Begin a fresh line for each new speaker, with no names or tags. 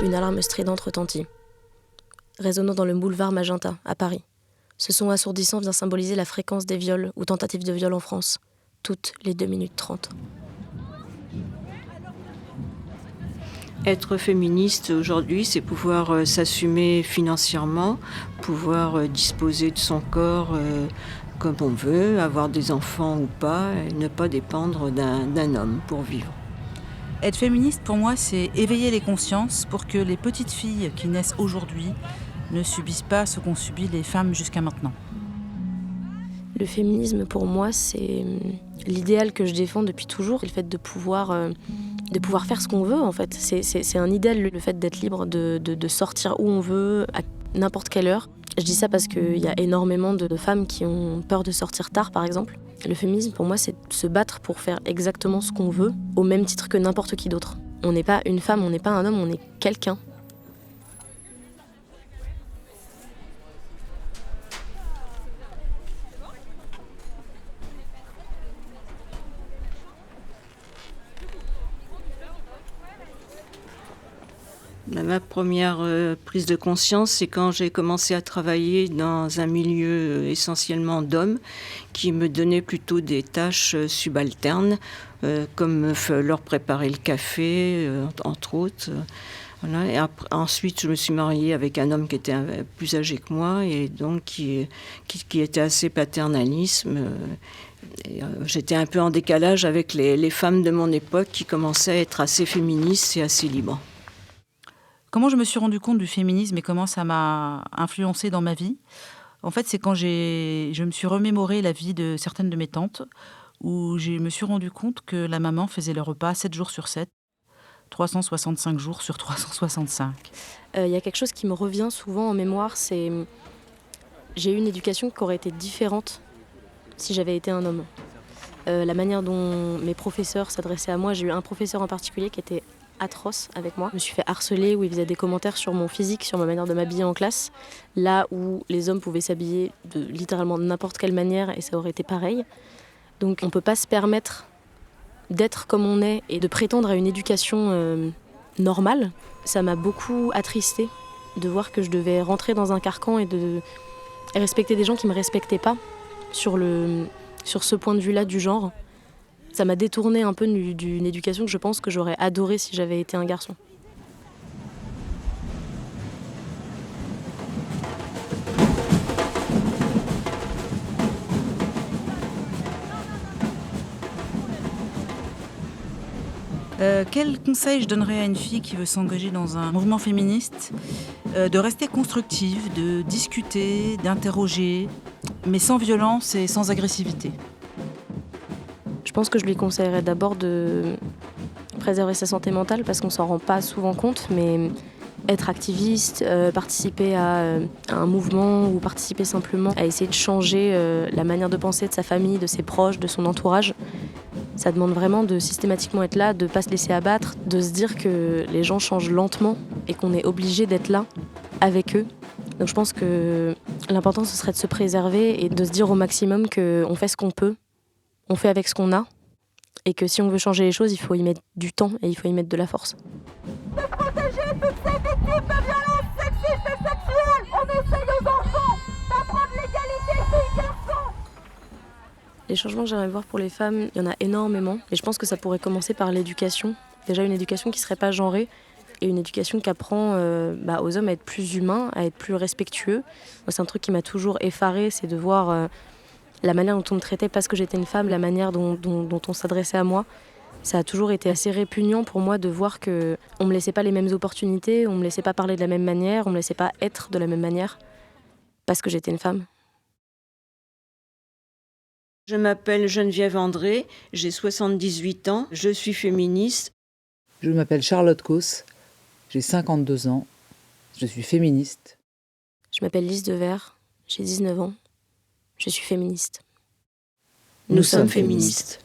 Une alarme stridente retentit, résonnant dans le boulevard Magenta, à Paris. Ce son assourdissant vient symboliser la fréquence des viols ou tentatives de viol en France, toutes les 2 minutes 30.
Être féministe aujourd'hui, c'est pouvoir s'assumer financièrement, pouvoir disposer de son corps comme on veut, avoir des enfants ou pas, et ne pas dépendre d'un homme pour vivre.
Être féministe, pour moi, c'est éveiller les consciences pour que les petites filles qui naissent aujourd'hui ne subissent pas ce qu'ont subi les femmes jusqu'à maintenant.
Le féminisme, pour moi, c'est l'idéal que je défends depuis toujours, le fait de pouvoir faire ce qu'on veut, en fait. C'est un idéal, le fait d'être libre, de sortir où on veut, à n'importe quelle heure. Je dis ça parce qu'il y a énormément de femmes qui ont peur de sortir tard, par exemple. Le féminisme, pour moi, c'est se battre pour faire exactement ce qu'on veut, au même titre que n'importe qui d'autre. On n'est pas une femme, on n'est pas un homme, on est quelqu'un.
Ma première prise de conscience, c'est quand j'ai commencé à travailler dans un milieu essentiellement d'hommes qui me donnaient plutôt des tâches subalternes, comme leur préparer le café, entre autres. Voilà. Et ensuite, je me suis mariée avec un homme qui était plus âgé que moi et donc qui était assez paternaliste. J'étais un peu en décalage avec les femmes de mon époque qui commençaient à être assez féministes et assez libres.
Comment je me suis rendu compte du féminisme et comment ça m'a influencé dans ma vie ? En fait, c'est quand je me suis remémoré la vie de certaines de mes tantes, où je me suis rendu compte que la maman faisait le repas 7 jours sur 7, 365 jours sur 365.
Y a quelque chose qui me revient souvent en mémoire, c'est j'ai eu une éducation qui aurait été différente si j'avais été un homme. La manière dont mes professeurs s'adressaient à moi, j'ai eu un professeur en particulier qui était atroce avec moi. Je me suis fait harceler où il faisait des commentaires sur mon physique, sur ma manière de m'habiller en classe, là où les hommes pouvaient s'habiller de littéralement n'importe quelle manière et ça aurait été pareil. Donc on ne peut pas se permettre d'être comme on est et de prétendre à une éducation normale. Ça m'a beaucoup attristée de voir que je devais rentrer dans un carcan et de respecter des gens qui ne me respectaient pas sur ce point de vue-là du genre. Ça m'a détournée un peu d'une éducation que je pense que j'aurais adorée si j'avais été un garçon.
Quel conseil je donnerais à une fille qui veut s'engager dans un mouvement féministe ? De rester constructive, de discuter, d'interroger, mais sans violence et sans agressivité.
Je pense que je lui conseillerais d'abord de préserver sa santé mentale parce qu'on s'en rend pas souvent compte, mais être activiste, participer à un mouvement ou participer simplement à essayer de changer la manière de penser de sa famille, de ses proches, de son entourage. Ça demande vraiment de systématiquement être là, de ne pas se laisser abattre, de se dire que les gens changent lentement et qu'on est obligé d'être là avec eux. Donc je pense que l'important ce serait de se préserver et de se dire au maximum qu'on fait ce qu'on peut, on fait avec ce qu'on a et que si on veut changer les choses, il faut y mettre du temps et il faut y mettre de la force.
De protéger toutes ces victimes de violences sexistes et sexuelles. On essaye aux enfants d'apprendre l'égalité filles-garçons.
Les changements que j'aimerais voir pour les femmes, il y en a énormément. Et je pense que ça pourrait commencer par l'éducation. Déjà une éducation qui ne serait pas genrée et une éducation qui apprend aux hommes à être plus humains, à être plus respectueux. Moi, c'est un truc qui m'a toujours effarée, c'est de voir la manière dont on me traitait parce que j'étais une femme, la manière dont on s'adressait à moi. Ça a toujours été assez répugnant pour moi de voir qu'on ne me laissait pas les mêmes opportunités, on ne me laissait pas parler de la même manière, on ne me laissait pas être de la même manière parce que j'étais une femme.
Je m'appelle Geneviève André, j'ai 78 ans, je suis féministe.
Je m'appelle Charlotte Causse, j'ai 52 ans, je suis féministe.
Je m'appelle Lise Devers, j'ai 19 ans, je suis féministe.
Nous sommes féministes.